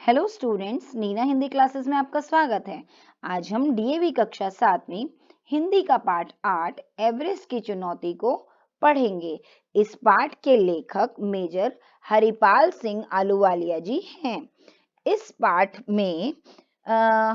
Hello students, Neena Hindi classes में आपका स्वागत है। आज हम डीएवी कक्षा 7 में हिंदी का पाठ 8 एवरेस्ट की चुनौती को पढ़ेंगे। इस पाठ के लेखक मेजर हरिपाल सिंह आलूवालिया जी हैं। इस पाठ में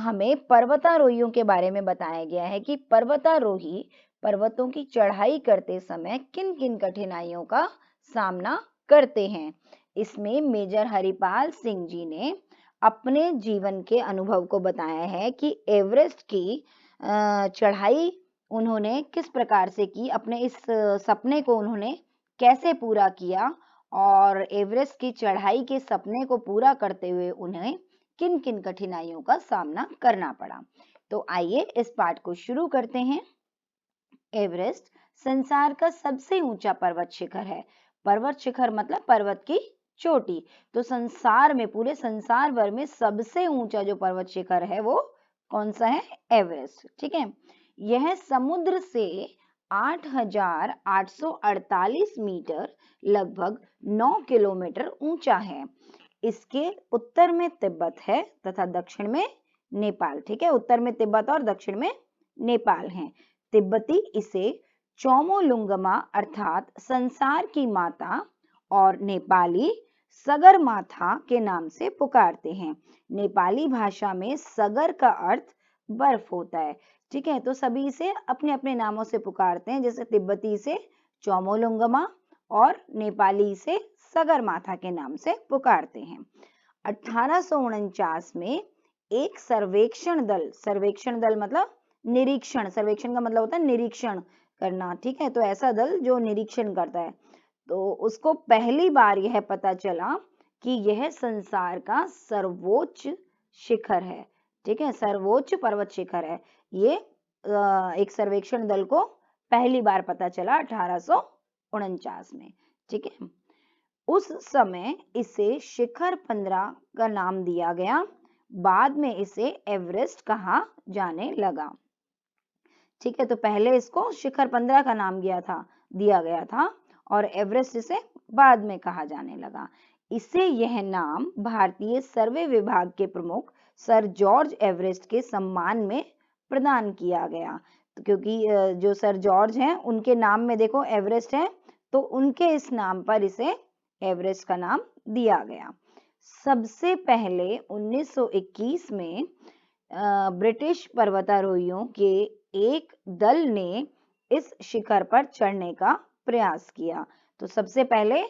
हमें पर्वतारोहियों के बारे में बताया गया है कि पर्वतारोही पर्वतों की चढ़ाई करते समय किन किन कठिनाइयों का सामना करते हैं। इसमें मेजर हरिपाल सिंह जी ने अपने जीवन के अनुभव को बताया है कि एवरेस्ट की चढ़ाई उन्होंने किस प्रकार से की, अपने इस सपने को उन्होंने कैसे पूरा किया और एवरेस्ट की चढ़ाई के सपने को पूरा करते हुए उन्हें किन किन कठिनाइयों का सामना करना पड़ा। तो आइए इस पाठ को शुरू करते हैं। एवरेस्ट संसार का सबसे ऊंचा पर्वत शिखर है। पर्वत शिखर मतलब पर्वत की चोटी। तो संसार में, पूरे संसार भर में सबसे ऊंचा जो पर्वत शिखर है वो कौन सा है? एवरेस्ट। ठीक है। यह समुद्र से 8,848 मीटर, लगभग 9 किलोमीटर ऊंचा है। इसके उत्तर में तिब्बत है तथा दक्षिण में नेपाल। ठीक है, उत्तर में तिब्बत और दक्षिण में नेपाल है। तिब्बती इसे चोमोलुंगमा अर्थात संसार की माता और नेपाली सगरमाथा के नाम से पुकारते हैं। नेपाली भाषा में सगर का अर्थ बर्फ होता है। ठीक है, तो सभी इसे अपने अपने नामों से पुकारते हैं, जैसे तिब्बती से चोमोलुंगमा और नेपाली से सगरमाथा के नाम से पुकारते हैं। 1849 में एक सर्वेक्षण दल मतलब निरीक्षण, सर्वेक्षण का मतलब होता है निरीक्षण करना। ठीक है, तो ऐसा दल जो निरीक्षण करता है, तो उसको पहली बार यह पता चला कि यह संसार का सर्वोच्च शिखर है। ठीक है, सर्वोच्च पर्वत शिखर है। ये एक सर्वेक्षण दल को पहली बार पता चला 1849 में। ठीक है, उस समय इसे शिखर 15 का नाम दिया गया। बाद में इसे एवरेस्ट कहा जाने लगा। ठीक है, तो पहले इसको शिखर 15 का नाम दिया गया था और एवरेस्ट इसे बाद में कहा जाने लगा। इसे यह नाम भारतीय सर्वे विभाग के प्रमुख सर जॉर्ज एवरेस्ट के सम्मान में प्रदान किया गया। तो क्योंकि जो सर जॉर्ज हैं उनके नाम में देखो एवरेस्ट है, तो उनके इस नाम पर इसे एवरेस्ट का नाम दिया गया। सबसे पहले 1921 में ब्रिटिश पर्वतारोहियों के एक दल ने इस शिखर पर चढ़ने का प्रयास किया। तो सबसे पहले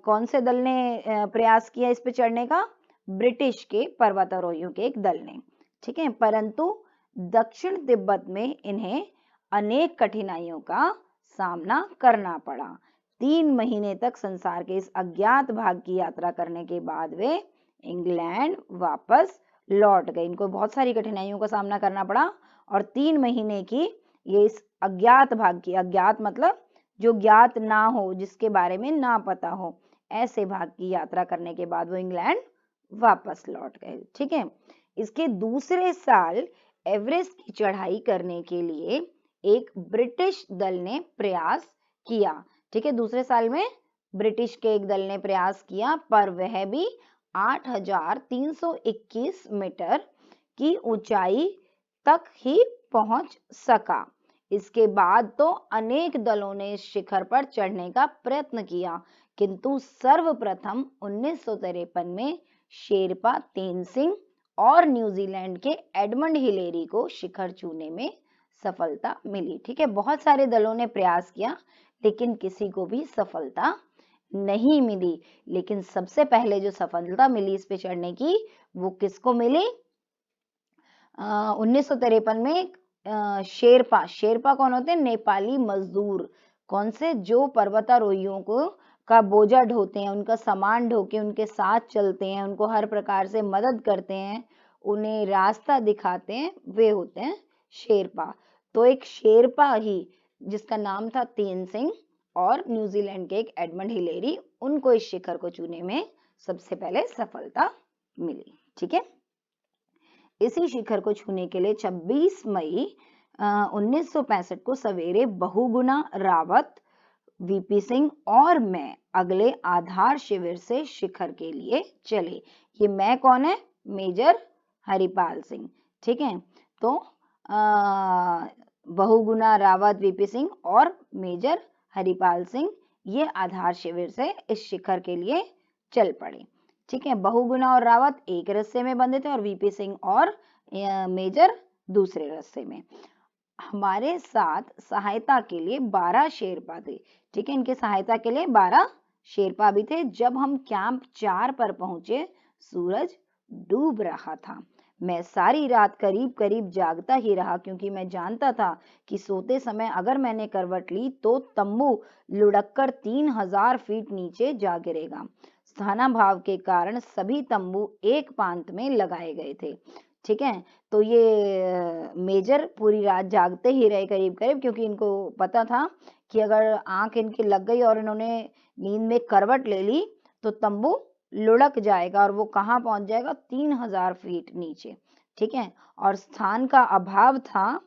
कौन से दल ने प्रयास किया इस पे चढ़ने का? ब्रिटिश के पर्वतारोहियों के एक दल ने। ठीक है, परंतु दक्षिण तिब्बत में इन्हें अनेक कठिनाइयों का सामना करना पड़ा। 3 महीने तक संसार के इस अज्ञात भाग की यात्रा करने के बाद वे इंग्लैंड वापस लौट गए। इनको बहुत सारी कठिनाइयों का सामना करना पड़ा और 3 महीने की ये इस अज्ञात भाग की, अज्ञात मतलब जो ज्ञात ना हो, जिसके बारे में ना पता हो, ऐसे भाग की यात्रा करने के बाद वो इंग्लैंड वापस लौट गए। ठीक है, इसके दूसरे साल एवरेस्ट की चढ़ाई करने के लिए एक ब्रिटिश दल ने प्रयास किया। ठीक है, दूसरे साल में ब्रिटिश के एक दल ने प्रयास किया, पर वह भी 8,321 मीटर की ऊंचाई तक ही पहुंच सका। इसके बाद तो अनेक दलों ने इस शिखर पर चढ़ने का प्रयत्न किया, किंतु सर्वप्रथम 1953 में शेरपा तेनसिंग और न्यूजीलैंड के एडमंड हिलेरी को शिखर छूने में सफलता मिली। ठीक है, बहुत सारे दलों ने प्रयास किया लेकिन किसी को भी सफलता नहीं मिली। लेकिन सबसे पहले जो सफलता मिली इस पे चढ़ने की, वो किसको मिली? 1953 में शेरपा कौन होते हैं? नेपाली मजदूर। कौन से? जो पर्वतारोहियों को का बोझा ढोते हैं, उनका सामान ढो के उनके साथ चलते हैं, उनको हर प्रकार से मदद करते हैं, उन्हें रास्ता दिखाते हैं, वे होते हैं शेरपा। तो एक शेरपा ही जिसका नाम था तेनसिंग और न्यूजीलैंड के एक एडमंड हिलेरी, उनको इस शिखर को छूने में सबसे पहले सफलता मिली। ठीक है, इसी शिखर को छूने के लिए 26 मई 1965 को सवेरे बहुगुणा रावत, वीपी सिंह और मैं अगले आधार शिविर से शिखर के लिए चले। ये मैं कौन है? मेजर हरिपाल सिंह। ठीक है, तो बहुगुणा रावत, वीपी सिंह और मेजर हरिपाल सिंह ये आधार शिविर से इस शिखर के लिए चल पड़े। ठीक है, बहुगुणा और रावत एक रस्से में बंधे थे और वीपी सिंह और मेजर दूसरे रस्से में। हमारे साथ सहायता के लिए 12 शेरपा थे। ठीक है, इनके सहायता के लिए 12 शेरपा भी थे। जब हम कैंप 4 पर पहुंचे, सूरज डूब रहा था। मैं सारी रात करीब करीब जागता ही रहा, क्योंकि मैं जानता था कि सोते समय अगर मैंने करवट ली तो तंबू लुढ़ककर 3000 फीट नीचे जा गिरेगा। स्थानाभाव के कारण सभी तंबू एक पांत में लगाए गए थे। ठीक है, तो ये मेजर पूरी रात जागते ही रहे करीब करीब, क्योंकि इनको पता था कि अगर आंख इनकी लग गई और इन्होंने नींद में करवट ले ली तो तंबू लुढ़क जाएगा और वो कहाँ पहुंच जाएगा? 3000 फीट नीचे। ठीक है, और स्थान का अभाव था,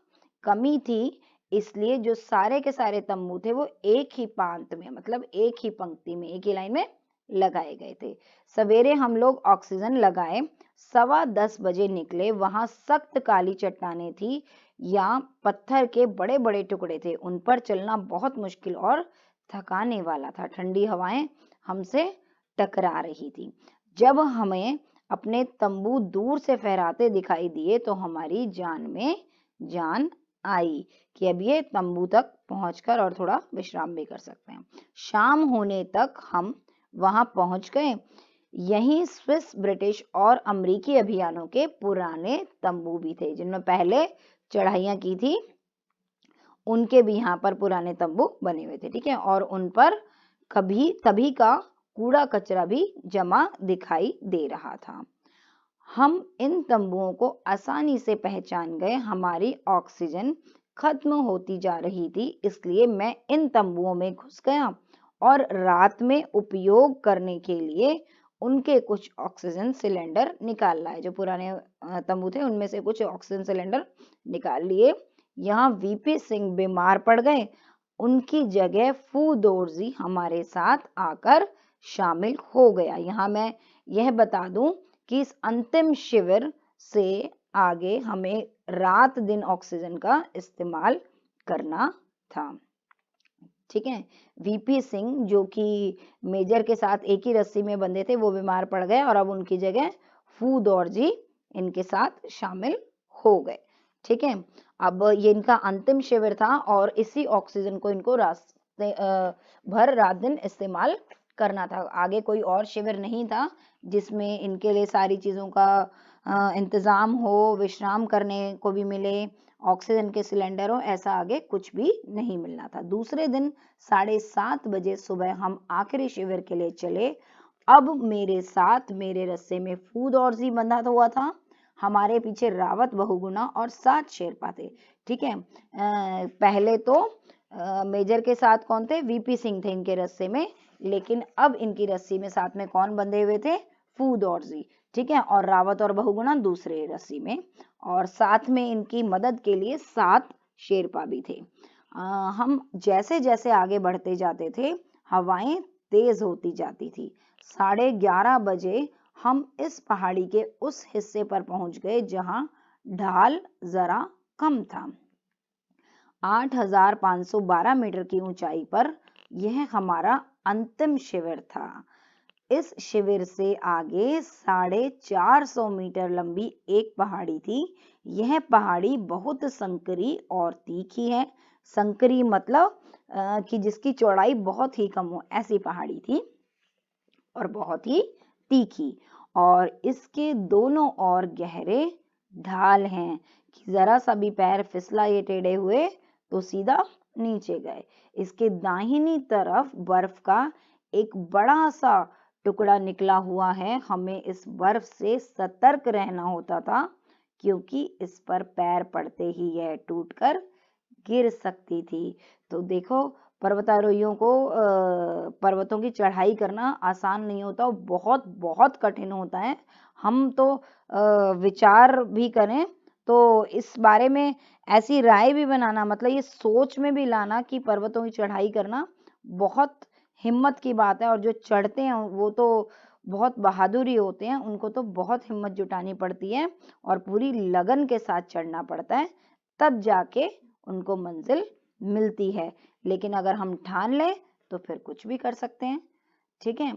कमी थी, इसलिए जो सारे के सारे तंबू थे वो एक ही पांत में, मतलब एक ही पंक्ति में, एक ही लाइन में लगाए गए थे। सवेरे हम लोग ऑक्सीजन लगाए, 10:15 बजे निकले। वहां सख्त काली चट्टानें थी या पत्थर के बड़े बड़े टुकड़े थे, उन पर चलना बहुत मुश्किल और थकाने वाला था। ठंडी हवाएं हमसे टकरा रही थी। जब हमें अपने तंबू दूर से फहराते दिखाई दिए तो हमारी जान में जान आई कि अब ये तंबू तक पहुंचकर और थोड़ा विश्राम भी कर सकते हैं। शाम होने तक हम वहां पहुंच गए। यहीं स्विस, ब्रिटिश और अमेरिकी अभियानों के पुराने तंबू भी थे, जिनमें पहले चढ़ाइयां की थी, उनके भी यहाँ पर पुराने तंबू बने हुए थे। ठीक है, और उन पर कभी का कूड़ा कचरा भी जमा दिखाई दे रहा था। हम इन तंबुओं को आसानी से पहचान गए। हमारी ऑक्सीजन खत्म होती जा रही थी, इसलिए मैं इन तंबुओं में घुस गया और रात में उपयोग करने के लिए उनके कुछ ऑक्सीजन सिलेंडर निकाल लाए। जो पुराने तंबू थे उनमें से कुछ ऑक्सीजन सिलेंडर निकाल लिए। यहाँ वीपी सिंह बीमार पड़ गए। उनकी जगह फू दोरजी हमारे साथ आकर शामिल हो गया। यहाँ मैं यह बता दूं कि इस अंतिम शिविर से आगे हमें रात दिन ऑक्सीजन का इस्तेमाल करना था। ठीक है, वीपी सिंह जो कि मेजर के साथ एक ही रस्सी में बंधे थे, वो बीमार पड़ गए और अब उनकी जगह फू दौरजी इनके साथ शामिल हो गए। ठीक है, अब ये इनका अंतिम शिविर था और इसी ऑक्सीजन को इनको रास्ते भर रात दिन इस्तेमाल करना था। आगे कोई और शिविर नहीं था जिसमें इनके लिए सारी चीजों का इंतजाम हो, विश्राम करने को भी मिले, ऑक्सीजन के सिलेंडर हो, ऐसा आगे कुछ भी नहीं मिलना था। दूसरे दिन 7:30 बजे सुबह हम आखिरी शिविर के लिए चले। अब मेरे साथ मेरे रस्से में फूद और जी बंधा हुआ था। हमारे पीछे रावत, बहुगुणा और 7 शेरपा थे। ठीक है, पहले तो मेजर के साथ कौन थे? वीपी सिंह थे इनके रस्से में, लेकिन अब इनकी रस्सी में साथ में कौन बंधे हुए थे? फूद और जी। ठीक है, और रावत और बहुगुणा दूसरे रस्सी में, और साथ में इनकी मदद के लिए 7 शेरपा भी थे। हम जैसे जैसे आगे बढ़ते जाते थे, हवाएं तेज होती जाती थी। 11:30 बजे हम इस पहाड़ी के उस हिस्से पर पहुंच गए जहां ढाल जरा कम था। 8512 मीटर की ऊंचाई पर यह हमारा अंतिम शिविर था। इस शिविर से आगे 450 मीटर लंबी एक पहाड़ी थी। यह पहाड़ी बहुत संकरी और तीखी है। संकरी मतलब कि जिसकी चौड़ाई बहुत ही कम हो, ऐसी पहाड़ी थी और बहुत ही तीखी, और इसके दोनों ओर गहरे ढाल हैं कि जरा सा भी पैर फिसला ये टेढ़े हुए तो सीधा नीचे गए। इसके दाहिनी तरफ बर्फ का एक बड़ा सा टुकड़ा निकला हुआ है। हमें इस बर्फ से सतर्क रहना होता था, क्योंकि इस पर पैर पड़ते ही यह टूटकर गिर सकती थी। तो देखो, पर्वतारोहियों को पर्वतों की चढ़ाई करना आसान नहीं होता, बहुत बहुत कठिन होता है। हम तो विचार भी करें तो इस बारे में ऐसी राय भी बनाना, मतलब ये सोच में भी लाना कि पर्वतों की चढ़ाई करना बहुत हिम्मत की बात है, और जो चढ़ते हैं वो तो बहुत बहादुरी होते हैं, उनको तो बहुत हिम्मत जुटानी पड़ती है और पूरी लगन के साथ चढ़ना पड़ता है, तब जाके उनको मंजिल मिलती है। लेकिन अगर हम ठान लें तो फिर कुछ भी कर सकते हैं। ठीक है,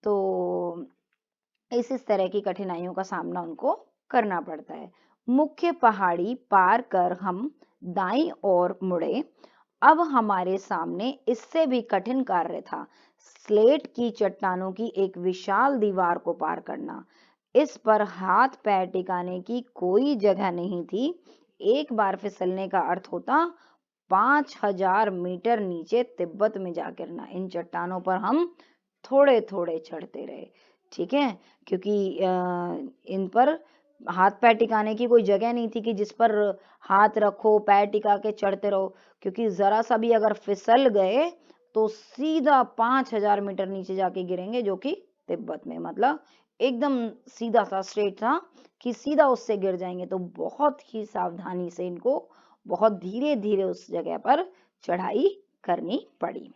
तो इस तरह की कठिनाइयों का सामना उनको करना पड़ता है। मुख्य पहाड़ी पार कर हम दाईं ओर मुड़े। अब हमारे सामने इससे भी कठिन कार्य था, स्लेट की चट्टानों की एक विशाल दीवार को पार करना। इस पर हाथ पैर टिकाने की कोई जगह नहीं थी। एक बार फिसलने का अर्थ होता 5000 मीटर नीचे तिब्बत में जा गिरना। इन चट्टानों पर हम थोड़े थोड़े चढ़ते रहे। ठीक है, क्योंकि इन पर हाथ पैर टिकाने की कोई जगह नहीं थी कि जिस पर हाथ रखो पैर टिका के चढ़ते रहो, क्योंकि जरा सा भी अगर फिसल गए तो सीधा 5000 मीटर नीचे जाके गिरेंगे, जो कि तिब्बत में, मतलब एकदम सीधा सा स्ट्रेट था कि सीधा उससे गिर जाएंगे। तो बहुत ही सावधानी से इनको बहुत धीरे धीरे उस जगह पर चढ़ाई करनी पड़ी।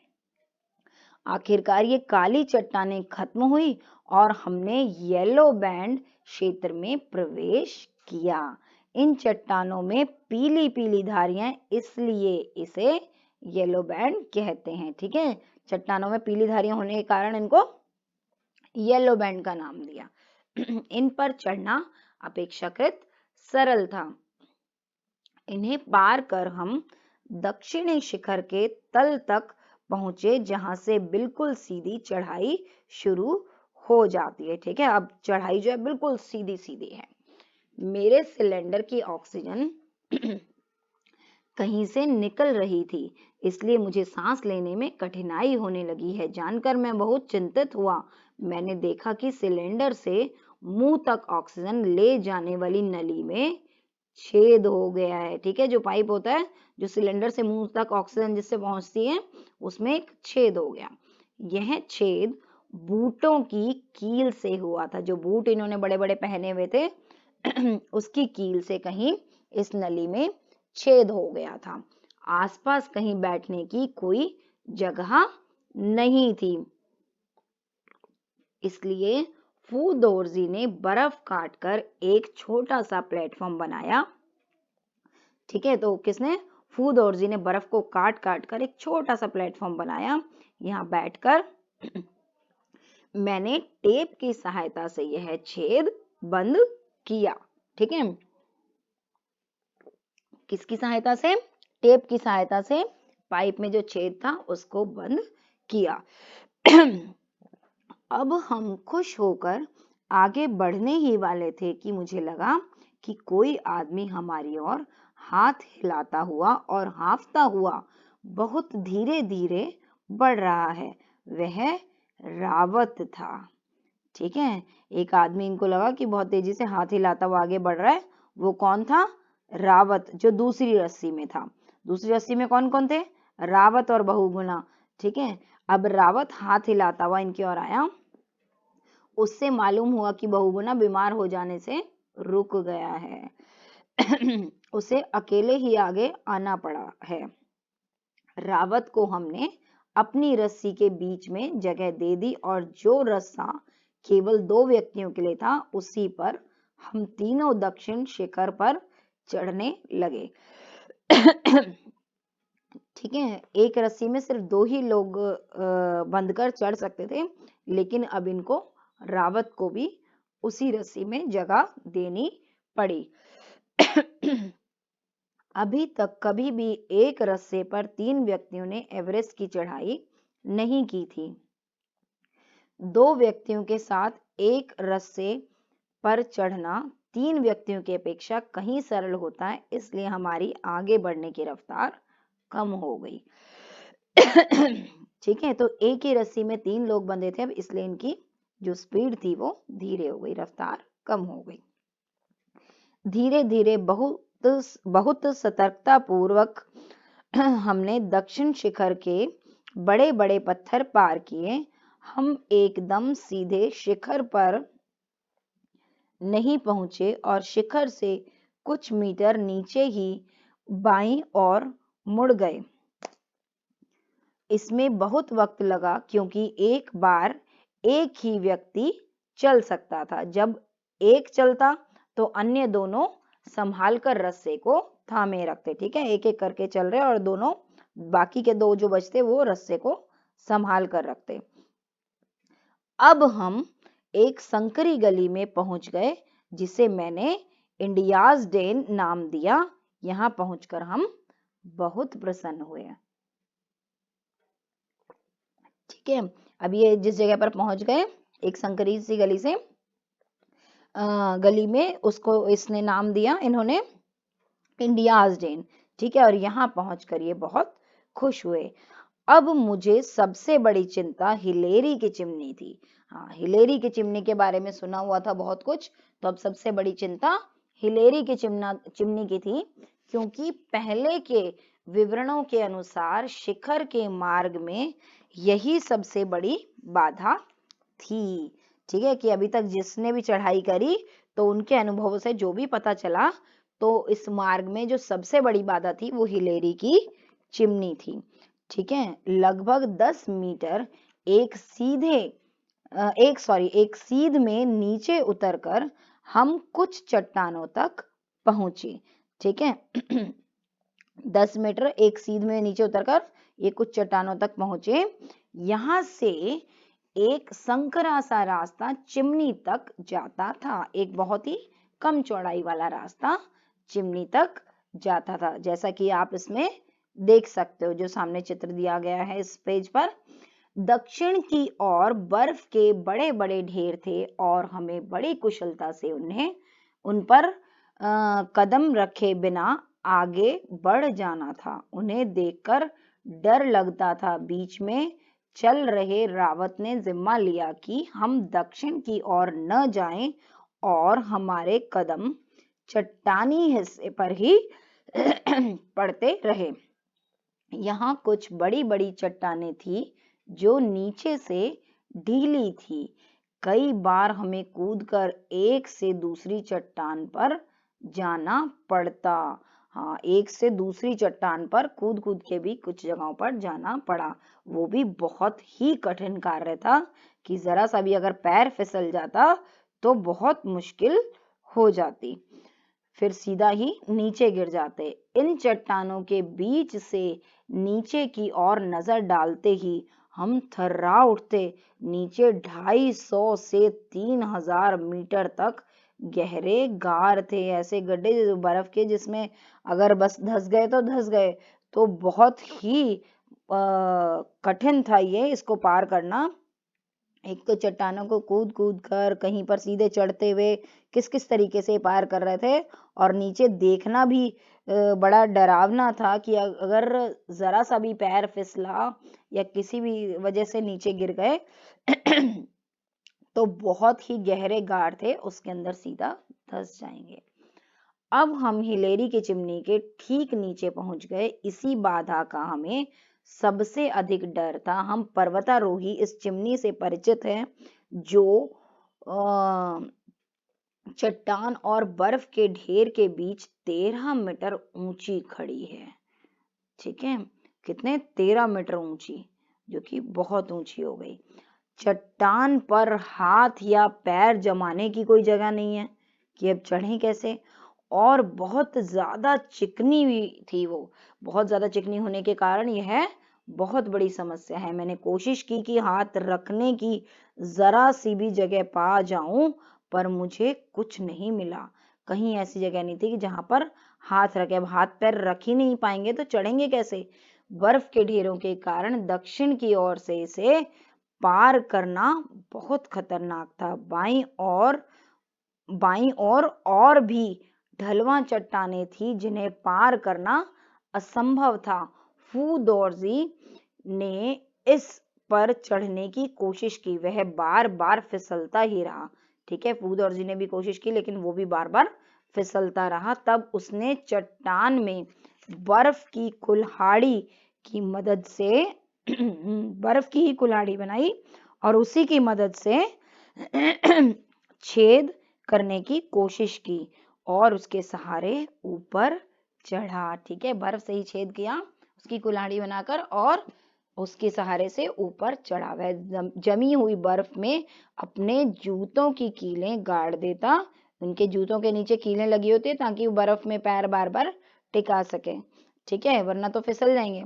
आखिरकार ये काली चट्टानें खत्म हुई और हमने येलो बैंड क्षेत्र में प्रवेश किया। इन चट्टानों में पीली पीली धारियां, इसलिए इसे येलो बैंड कहते हैं। ठीक है, चट्टानों में पीली धारियां होने के कारण इनको येलो बैंड का नाम दिया। इन पर चढ़ना अपेक्षाकृत सरल था। इन्हें पार कर हम दक्षिणी शिखर के तल तक पहुंचे, जहां से बिल्कुल सीधी चढ़ाई शुरू हो जाती है। ठीक है, अब चढ़ाई जो है बिल्कुल सीधी सीधी है। मेरे सिलेंडर की ऑक्सीजन कहीं से निकल रही थी, इसलिए मुझे सांस लेने में कठिनाई होने लगी है। जानकर मैं बहुत चिंतित हुआ। मैंने देखा कि सिलेंडर से मुंह तक ऑक्सीजन ले जाने वाली नली में छेद हो गया है। ठीक है, जो पाइप होता है जो सिलेंडर से मुंह तक ऑक्सीजन जिससे पहुंचती है, उसमें एक छेद हो गया। यह छेद बूटों की कील से हुआ था। जो बूट इन्होंने बड़े बड़े पहने हुए थे उसकी कील से कहीं इस नली में छेद हो गया था। आसपास कहीं बैठने की कोई जगह नहीं थी, इसलिए फू दोरजी ने बर्फ काटकर एक छोटा सा प्लेटफॉर्म बनाया। ठीक है, तो किसने? फू दोरजी ने बर्फ को काट काट कर एक छोटा सा प्लेटफॉर्म बनाया। यहाँ बैठकर मैंने टेप की सहायता से यह छेद बंद किया। ठीक है, किसकी सहायता से? टेप की सहायता से पाइप में जो छेद था उसको बंद किया। अब हम खुश होकर आगे बढ़ने ही वाले थे कि मुझे लगा कि कोई आदमी हमारी ओर हाथ हिलाता हुआ और हाँफता हुआ बहुत धीरे धीरे बढ़ रहा है। वह रावत था। ठीक है, एक आदमी इनको लगा कि बहुत तेजी से हाथ हिलाता हुआ आगे बढ़ रहा है। वो कौन था? रावत, जो दूसरी रस्सी में था। दूसरी रस्सी में कौन कौन थे? रावत और बहुगुणा। ठीक है, अब रावत हाथ हिलाता हुआ इनकी ओर आया। उससे मालूम हुआ कि बहुगुणा बीमार हो जाने से रुक गया है। उसे अकेले ही आगे आना पड़ा है। रावत को हमने अपनी रस्सी के बीच में जगह दे दी और जो रस्सा केवल 2 व्यक्तियों के लिए था, उसी पर हम तीनों दक्षिण शिखर पर चढ़ने लगे। ठीक है, एक रस्सी में सिर्फ 2 ही लोग बंधकर चढ़ सकते थे, लेकिन अब इनको रावत को भी उसी रस्सी में जगह देनी पड़ी। अभी तक कभी भी एक रस्से पर 3 व्यक्तियों ने एवरेस्ट की चढ़ाई नहीं की थी। 2 व्यक्तियों के साथ एक रस्से पर चढ़ना 3 व्यक्तियों की अपेक्षा कहीं सरल होता है, इसलिए हमारी आगे बढ़ने की रफ्तार कम हो गई। ठीक है, तो एक ही रस्सी में 3 लोग बंधे थे, अब इसलिए इनकी जो स्पीड थी वो धीरे हो गई, रफ्तार कम हो गई। धीरे धीरे बहुत सतर्कता पूर्वक हमने दक्षिण शिखर के बड़े बड़े पत्थर पार किए। हम एकदम सीधे शिखर पर नहीं पहुंचे और शिखर से कुछ मीटर नीचे ही बाईं ओर मुड़ गए। इसमें बहुत वक्त लगा, क्योंकि एक बार एक ही व्यक्ति चल सकता था। जब एक चलता तो अन्य दोनों संभाल कर रस्से को थामे रखते। ठीक है, एक एक करके चल रहे और दोनों बाकी के दो जो बचते वो रस्से को संभाल कर रखते। अब हम एक संकरी गली में पहुंच गए जिसे मैंने इंडियाज डेन नाम दिया। यहाँ पहुंचकर हम बहुत प्रसन्न हुए। ठीक है, अब ये जिस जगह पर पहुंच गए एक संकरी सी गली से गली में, उसको इसने नाम दिया इन्होंने इंडियाज डेन। ठीक है, और यहाँ पहुंचकर ये बहुत खुश हुए। अब मुझे सबसे बड़ी चिंता हिलेरी की चिमनी थी। हाँ, हिलेरी की चिमनी के बारे में सुना हुआ था बहुत कुछ, तो अब सबसे बड़ी चिंता हिलेरी की चिमनी की थी, क्योंकि पहले के विवरणों के अनुसार शिखर के मार्ग में यही सबसे बड़ी बाधा थी। ठीक है, कि अभी तक जिसने भी चढ़ाई करी तो उनके अनुभवों से जो भी पता चला, तो इस मार्ग में जो सबसे बड़ी बाधा थी वो हिलेरी की चिमनी थी। ठीक है, लगभग 10 मीटर एक सीध में नीचे उतरकर हम कुछ चट्टानों तक पहुंचे। ठीक है 10 मीटर एक सीध में नीचे उतरकर ये कुछ चट्टानों तक पहुंचे। यहाँ से एक संकरा सा रास्ता चिमनी तक जाता था। एक बहुत ही कम चौड़ाई वाला रास्ता चिमनी तक जाता था, जैसा कि आप इसमें देख सकते हो जो सामने चित्र दिया गया है इस पेज पर। दक्षिण की ओर बर्फ के बड़े बड़े ढेर थे और हमें बड़ी कुशलता से उन पर कदम रखे बिना आगे बढ़ जाना था। उन्हें देखकर डर लगता था। बीच में चल रहे रावत ने जिम्मा लिया कि हम दक्षिण की ओर न जाएं और हमारे कदम चट्टानी हिस्से पर ही पड़ते रहे। यहाँ कुछ बड़ी बड़ी चट्टानें थी जो नीचे से ढीली थी। कई बार हमें कूदकर एक से दूसरी चट्टान पर जाना पड़ता। हाँ, एक से दूसरी चट्टान पर कूद कूद के भी कुछ जगहों पर जाना पड़ा। वो भी बहुत ही कठिन कार्य था कि जरा सा भी अगर पैर फिसल जाता तो बहुत मुश्किल हो जाती, फिर सीधा ही नीचे गिर जाते। इन चट्टानों के बीच से नीचे की ओर नजर डालते ही हम थर्रा उठते। नीचे 250 से 3000 मीटर तक गहरे गार थे, ऐसे गड्ढे बर्फ के जिसमें अगर बस धंस गए तो धंस गए। तो बहुत ही कठिन था ये इसको पार करना। एक तो चट्टानों को कूद कूद कर कहीं पर सीधे चढ़ते हुए किस किस तरीके से पार कर रहे थे, और नीचे देखना भी बड़ा डरावना था कि अगर जरा सा भी पैर फिसला या किसी भी वजह से नीचे गिर गए तो बहुत ही गहरे गाढ़ थे, उसके अंदर सीधा धंस जाएंगे। अब हम हिलेरी की चिमनी के ठीक नीचे पहुंच गए। इसी बाधा का हमें सबसे अधिक डर था। हम पर्वतारोही इस चिमनी से परिचित हैं जो चट्टान और बर्फ के ढेर के बीच 13 मीटर ऊंची खड़ी है। ठीक है, कितने 13 मीटर ऊंची, जो कि बहुत ऊंची हो गई। चट्टान पर हाथ या पैर जमाने की कोई जगह नहीं है कि अब चढ़ें कैसे। और बहुत ज्यादा चिकनी थी वो, बहुत ज्यादा चिकनी होने के कारण यह बहुत बड़ी समस्या है। मैंने कोशिश की कि हाथ रखने की जरा सी भी जगह पा जाऊं, पर मुझे कुछ नहीं मिला। कहीं ऐसी जगह नहीं थी कि जहां पर हाथ रखे। अब हाथ पैर रख ही नहीं पाएंगे तो चढ़ेंगे कैसे। बर्फ के ढेरों के कारण दक्षिण की ओर से इसे पार करना बहुत खतरनाक था। बाईं ओर और भी ढलवां चट्टानें थी जिन्हें पार करना असंभव था। फू दोर्जी ने इस पर चढ़ने की कोशिश की, वह बार बार फिसलता ही रहा। ठीक है, फू दोर्जी ने भी कोशिश की लेकिन वो भी बार बार फिसलता रहा। तब उसने चट्टान में बर्फ की कुल्हाड़ी की मदद से बर्फ की ही कुल्हाड़ी बनाई और उसी की मदद से छेद करने की कोशिश की और उसके सहारे ऊपर चढ़ा। ठीक है, बर्फ से ही छेद किया उसकी कुल्हाड़ी बनाकर और उसके सहारे से ऊपर चढ़ा। वह जमी हुई बर्फ में अपने जूतों की कीलें गाड़ देता। उनके जूतों के नीचे कीलें लगी होती है ताकि वो बर्फ में पैर बार बार टिका सके, ठीक है, वरना तो फिसल जाएंगे।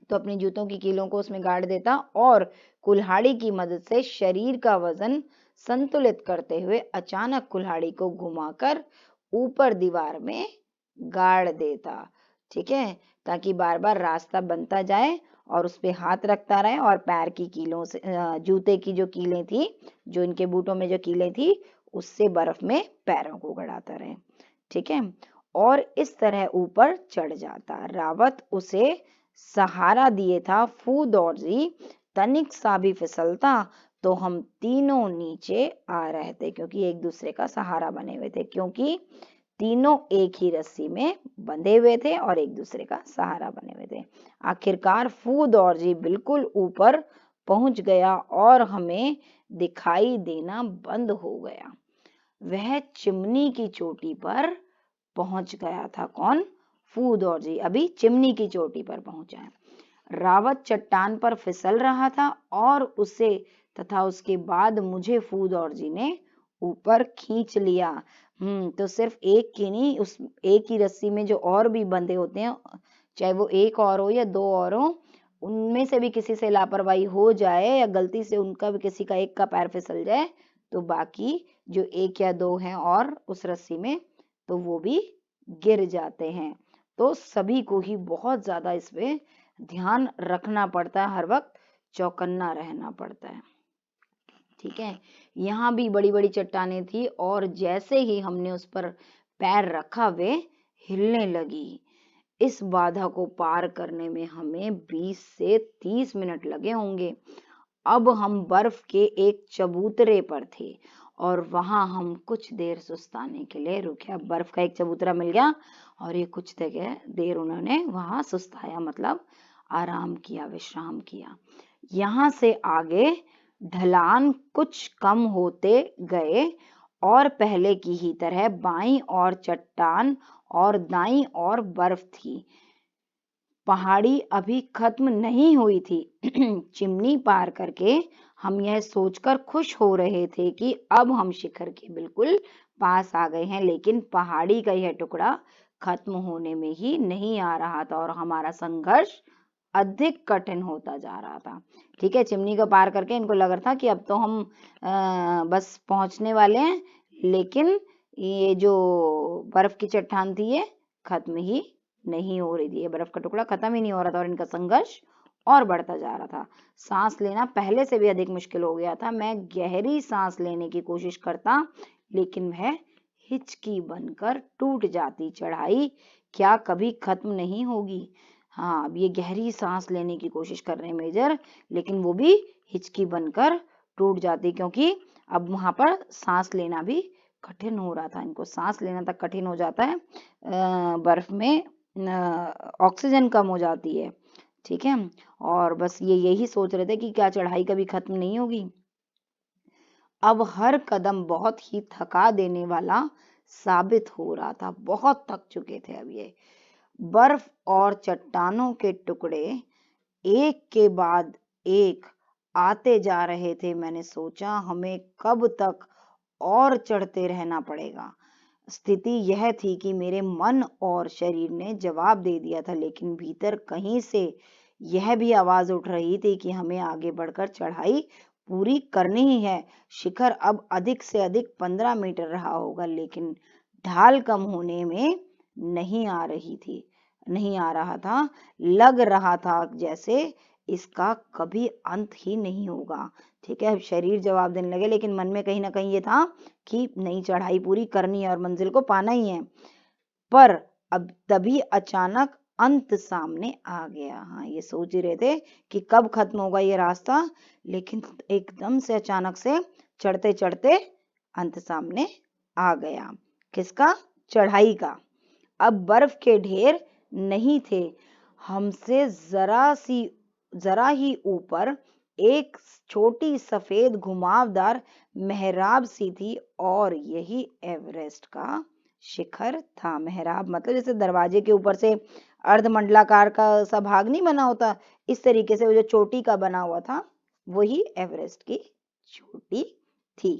तो अपनी जूतों की कीलों को उसमें गाड़ देता और कुल्हाड़ी की मदद से शरीर का वजन संतुलित करते हुए अचानक कुल्हाड़ी को घुमाकर ऊपर दीवार में गाड़ देता, ठीक है, ताकि बार बार रास्ता बनता जाए और उस पे हाथ रखता रहे और पैर की कीलों से जूते की जो कीलें थी, जो इनके बूटों में जो कीलें थी, उससे बर्फ में पैरों को गड़ाता रहे, ठीक है, और इस तरह ऊपर चढ़ जाता। रावत उसे सहारा दिए था। फूदौजी तनिक सा भी फिसलता तो हम तीनों नीचे आ रहे थे, क्योंकि एक दूसरे का सहारा बने हुए थे, क्योंकि तीनों एक ही रस्सी में बंधे हुए थे और एक दूसरे का सहारा बने हुए थे। आखिरकार फूदौजी बिल्कुल ऊपर पहुंच गया और हमें दिखाई देना बंद हो गया। वह चिमनी की चोटी पर पहुंच गया था। कौन? फूदौजी अभी चिमनी की चोटी पर पहुंचा है। रावत चट्टान पर फिसल रहा था और उसे तथा उसके बाद मुझे फूदौजी ने ऊपर खींच लिया। तो सिर्फ एक की नहीं, उस एक ही रस्सी में जो और भी बंधे होते हैं, चाहे वो एक और हो या दो और हो, उनमें से भी किसी से लापरवाही हो जाए या गलती से उनका भी किसी का एक का पैर फिसल जाए तो बाकी जो एक या दो हैं और उस रस्सी में, तो वो भी गिर जाते हैं। तो सभी को ही बहुत ज्यादा इसमें ध्यान रखना पड़ता है, हर वक्त चौकन्ना रहना पड़ता है, ठीक है। यहाँ भी बड़ी बड़ी चट्टानें थी और जैसे ही हमने उस पर पैर रखा वे हिलने लगी। इस बाधा को पार करने में हमें 20 से 30 मिनट लगे होंगे। अब हम बर्फ के एक चबूतरे पर थे और वहां हम कुछ देर सुस्ताने के लिए रुके। अब बर्फ का एक चबूतरा मिल गया और ये कुछ देर उन्होंने वहां सुस्ताया, मतलब आराम किया, विश्राम किया। यहाँ से आगे ढलान कुछ कम होते गए और पहले की ही तरह बाईं ओर चट्टान और दाईं ओर बर्फ थी। पहाड़ी अभी खत्म नहीं हुई थी। चिमनी पार करके हम यह सोचकर खुश हो रहे थे कि अब हम शिखर के बिल्कुल पास आ गए हैं, लेकिन पहाड़ी का यह टुकड़ा खत्म होने में ही नहीं आ रहा था और हमारा संघर्ष अधिक कठिन होता जा रहा था, ठीक है। चिमनी को पार करके इनको लग रहा था कि अब तो हम बस पहुंचने वाले हैं, लेकिन ये जो बर्फ की चट्टान थी ये खत्म ही नहीं हो रही थी, ये बर्फ का टुकड़ा खत्म ही नहीं हो रहा था और इनका संघर्ष और बढ़ता जा रहा था। सांस लेना पहले से भी अधिक मुश्किल हो गया था। मैं गहरी सांस लेने की कोशिश करता, लेकिन वह हिचकी बनकर टूट जाती। चढ़ाई क्या कभी खत्म नहीं होगी? हाँ, अब ये गहरी सांस लेने की कोशिश कर रहे हैं मेजर, लेकिन वो भी हिचकी बनकर टूट जाती, क्योंकि अब वहां पर सांस लेना भी कठिन हो रहा था। इनको सांस लेना तक कठिन हो जाता है, बर्फ में ऑक्सीजन कम हो जाती है, ठीक है। और बस ये यही सोच रहे थे कि क्या चढ़ाई कभी खत्म नहीं होगी। अब हर कदम बहुत ही थका देने वाला साबित हो रहा था। बहुत थक चुके थे अब ये। बर्फ और चट्टानों के टुकड़े एक के बाद एक आते जा रहे थे। मैंने सोचा हमें कब तक और चढ़ते रहना पड़ेगा। स्थिति यह थी कि मेरे मन और शरीर ने जवाब दे दिया था, लेकिन भीतर कहीं से यह भी आवाज उठ रही थी कि हमें आगे बढ़कर चढ़ाई पूरी करनी ही है। शिखर अब अधिक से अधिक 15 मीटर रहा होगा, लेकिन ढाल कम होने में नहीं आ रहा था। लग रहा था जैसे इसका कभी अंत ही नहीं होगा, ठीक है। शरीर जवाब देने लगे, लेकिन मन में कहीं ना कहीं ये था कि नई चढ़ाई पूरी करनी है और मंजिल को पाना ही है। पर अब तभी अचानक अंत सामने आ गया। हाँ, ये सोच ही रहे थे कि कब खत्म होगा ये रास्ता, लेकिन एकदम से अचानक से चढ़ते चढ़ते अंत सामने आ गया। किसका? चढ़ाई का। अब बर्फ के ढेर नहीं थे। हमसे जरा ही ऊपर एक छोटी सफेद घुमावदार मेहराब सी थी और यही एवरेस्ट का शिखर था। मेहराब मतलब जैसे दरवाजे के ऊपर से अर्धमंडलाकार का सा भाग नहीं बना होता, इस तरीके से वो जो चोटी का बना हुआ था वही एवरेस्ट की चोटी थी।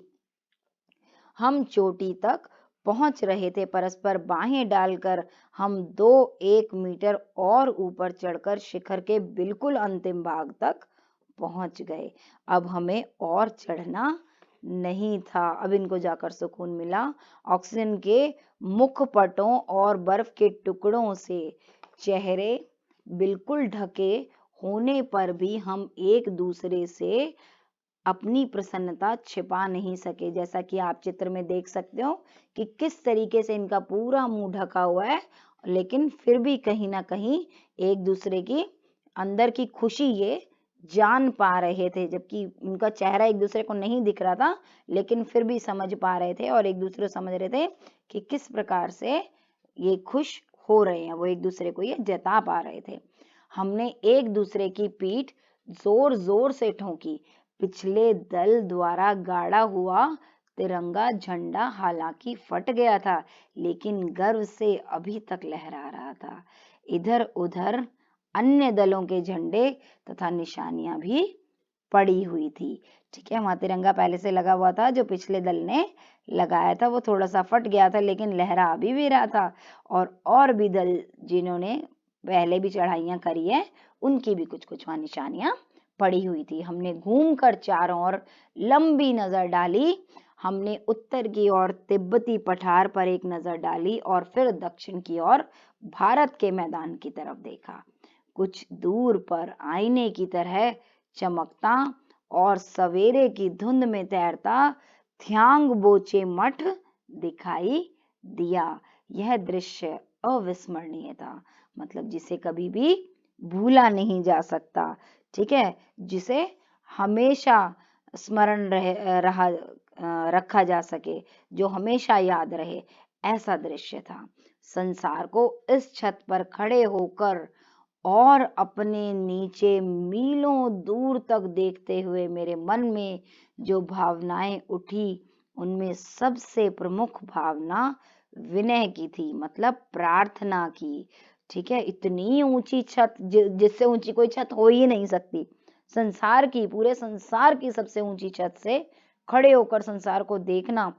हम चोटी तक पहुंच रहे थे। परस्पर बाहें डालकर हम 2-1 मीटर और ऊपर चढ़कर शिखर के बिल्कुल अंतिम भाग तक पहुंच गए। अब हमें और चढ़ना नहीं था। अब इनको जाकर सुकून मिला। ऑक्सीजन के मुखपटों और बर्फ के टुकड़ों से चेहरे बिल्कुल ढके होने पर भी हम एक दूसरे से अपनी प्रसन्नता छिपा नहीं सके। जैसा कि आप चित्र में देख सकते हो कि किस तरीके से इनका पूरा मुंह ढका हुआ है, लेकिन फिर भी कहीं ना कहीं एक दूसरे की अंदर की खुशी ये जान पा रहे थे, जबकि उनका चेहरा एक दूसरे को नहीं दिख रहा था, लेकिन फिर भी समझ पा रहे थे और एक दूसरे को समझ रहे थे कि किस प्रकार से ये खुश हो रहे हैं। वो एक दूसरे को ये जता पा रहे थे। हमने एक दूसरे की पीठ जोर जोर से ठोकी। पिछले दल द्वारा गाड़ा हुआ तिरंगा झंडा हालांकि फट गया था, लेकिन गर्व से अभी तक लहरा रहा था। इधर उधर अन्य दलों के झंडे तथा निशानियां भी पड़ी हुई थी। ठीक है, वहां तिरंगा पहले से लगा हुआ था, जो पिछले दल ने लगाया था वो थोड़ा सा फट गया था, लेकिन लहरा अभी भी रहा था। और भी दल जिन्होंने पहले भी चढ़ाइयां करी है, उनकी भी कुछ कुछ वहां निशानियां पड़ी हुई थी। हमने घूमकर चारों ओर लंबी नजर डाली। हमने उत्तर की ओर तिब्बती पठार पर एक नजर डाली और फिर दक्षिण की ओर भारत के मैदान की तरफ देखा। कुछ दूर पर आईने की तरह चमकता और सवेरे की धुंध में तैरता थ्यांग बोचे मठ दिखाई दिया। यह दृश्य अविस्मरणीय था, मतलब जिसे कभी भी भूला नहीं जा सकता। ठीक है, जिसे हमेशा स्मरण रखा जा सके, जो हमेशा याद रहे, ऐसा दृश्य था। संसार को इस छत पर खड़े होकर और अपने नीचे मीलों दूर तक देखते हुए मेरे मन में जो भावनाएं उठी, उनमें सबसे प्रमुख भावना विनय की थी, मतलब प्रार्थना की। ठीक है, इतनी ऊंची छत, जिससे ऊंची कोई छत हो ही नहीं सकती। संसार की, पूरे संसार की सबसे ऊंची छत से खड़े होकर संसार को देखना,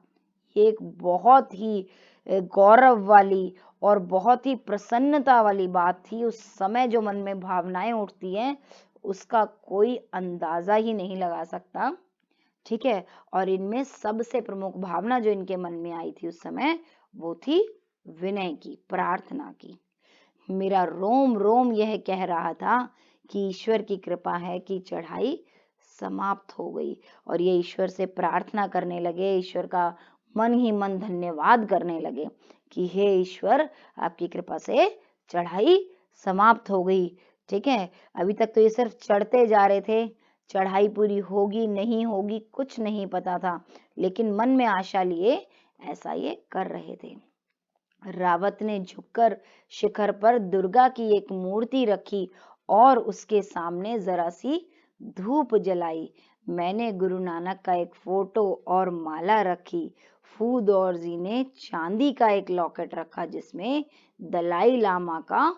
एक बहुत ही गौरव वाली और बहुत ही प्रसन्नता वाली बात थी। उस समय जो मन में भावनाएं उठती हैं, उसका कोई अंदाजा ही नहीं लगा सकता। ठीक है, और इनमें सबसे प्रमुख भावना जो इनके मन में आई थी उस समय, वो थी विनय की, प्रार्थना की। मेरा रोम रोम यह कह रहा था कि ईश्वर की कृपा है कि चढ़ाई समाप्त हो गई। और ये ईश्वर से प्रार्थना करने लगे, ईश्वर का मन ही मन धन्यवाद करने लगे कि हे ईश्वर, आपकी कृपा से चढ़ाई समाप्त हो गई। ठीक है, अभी तक तो ये सिर्फ चढ़ते जा रहे थे, चढ़ाई पूरी होगी नहीं होगी कुछ नहीं पता था, लेकिन मन में आशा लिए ऐसा ये कर रहे थे। रावत ने झुककर शिखर पर दुर्गा की एक मूर्ति रखी और उसके सामने जरा सी धूप जलाई। मैंने गुरु नानक का एक फोटो और माला रखी। फूदौर जी ने चांदी का एक लॉकेट रखा जिसमें दलाई लामा का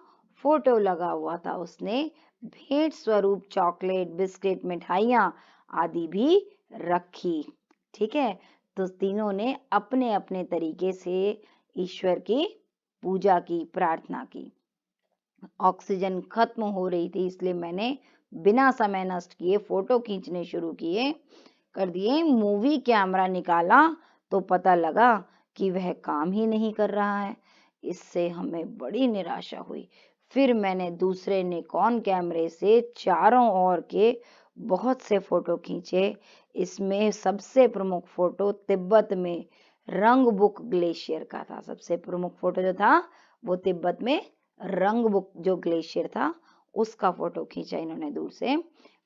फोटो लगा हुआ था। उसने भेंट स्वरूप चॉकलेट, बिस्किट, मिठाइयाँ आदि भी रखी। ठीक है, तो तीनों ने अपने अपने तरीके से ईश्वर की पूजा की, प्रार्थना की। ऑक्सीजन खत्म हो रही थी, इसलिए मैंने बिना समय नष्ट किए फोटो खींचने शुरू कर दिए। मूवी कैमरा निकाला तो पता लगा कि वह काम ही नहीं कर रहा है। इससे हमें बड़ी निराशा हुई। फिर मैंने दूसरे निकॉन कैमरे से चारों ओर के बहुत से फोटो खींचे। इसमें सबसे प्रमुख फोटो तिब्बत में रंगबुक ग्लेशियर का था। सबसे प्रमुख फोटो जो था वो तिब्बत में रंगबुक जो ग्लेशियर था उसका फोटो खींचा इन्होंने दूर से।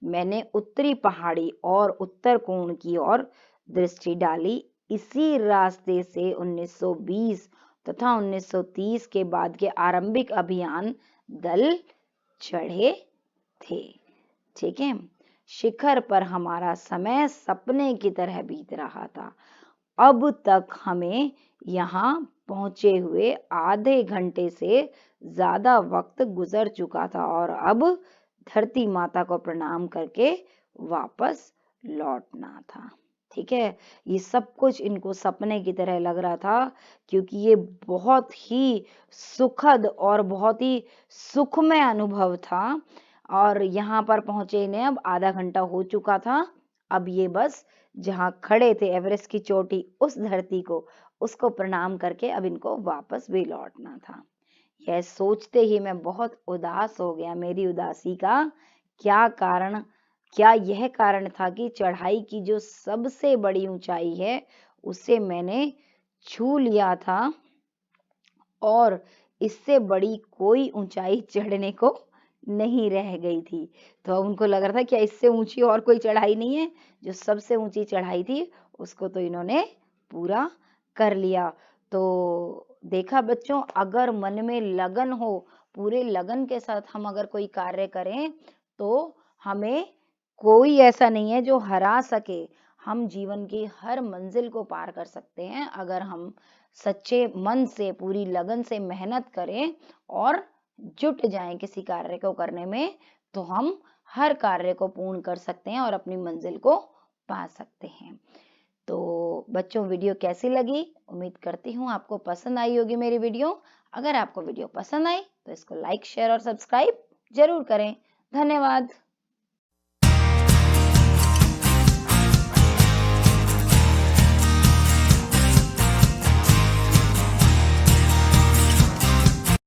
मैंने उत्तरी पहाड़ी और उत्तर कोण की ओर दृष्टि डाली। इसी रास्ते से 1920 तथा 1930 के बाद के आरंभिक अभियान दल चढ़े थे। ठीक है, शिखर पर हमारा समय सपने की तरह बीत रहा था। अब तक हमें यहाँ पहुंचे हुए आधे घंटे से ज्यादा वक्त गुजर चुका था और अब धरती माता को प्रणाम करके वापस लौटना था। ठीक है, ये सब कुछ इनको सपने की तरह लग रहा था, क्योंकि ये बहुत ही सुखद और बहुत ही सुखमय अनुभव था। और यहाँ पर पहुंचे इन्हें अब आधा घंटा हो चुका था। अब ये बस जहाँ खड़े थे एवरेस्ट की चोटी, उस धरती को, उसको प्रणाम करके अब इनको वापस भी लौटना था। यह सोचते ही मैं बहुत उदास हो गया। मेरी उदासी का क्या कारण, क्या यह कारण था कि चढ़ाई की जो सबसे बड़ी ऊंचाई है उसे मैंने छू लिया था और इससे बड़ी कोई ऊंचाई चढ़ने को नहीं रह गई थी। तो अब उनको लग रहा था क्या इससे ऊंची और कोई चढ़ाई नहीं है? जो सबसे ऊंची चढ़ाई थी उसको तो इन्होंने पूरा कर लिया। तो देखा बच्चों, अगर मन में लगन हो, पूरे लगन के साथ हम अगर कोई कार्य करें तो हमें कोई ऐसा नहीं है जो हरा सके। हम जीवन की हर मंजिल को पार कर सकते हैं अगर हम सच्चे मन से, पूरी लगन से मेहनत करें और जुट जाएं किसी कार्य को करने में, तो हम हर कार्य को पूर्ण कर सकते हैं और अपनी मंजिल को पा सकते हैं। तो बच्चों, वीडियो कैसी लगी? उम्मीद करती हूँ आपको पसंद आई होगी मेरी वीडियो। अगर आपको वीडियो पसंद आई तो इसको लाइक, शेयर और सब्सक्राइब जरूर करें। धन्यवाद।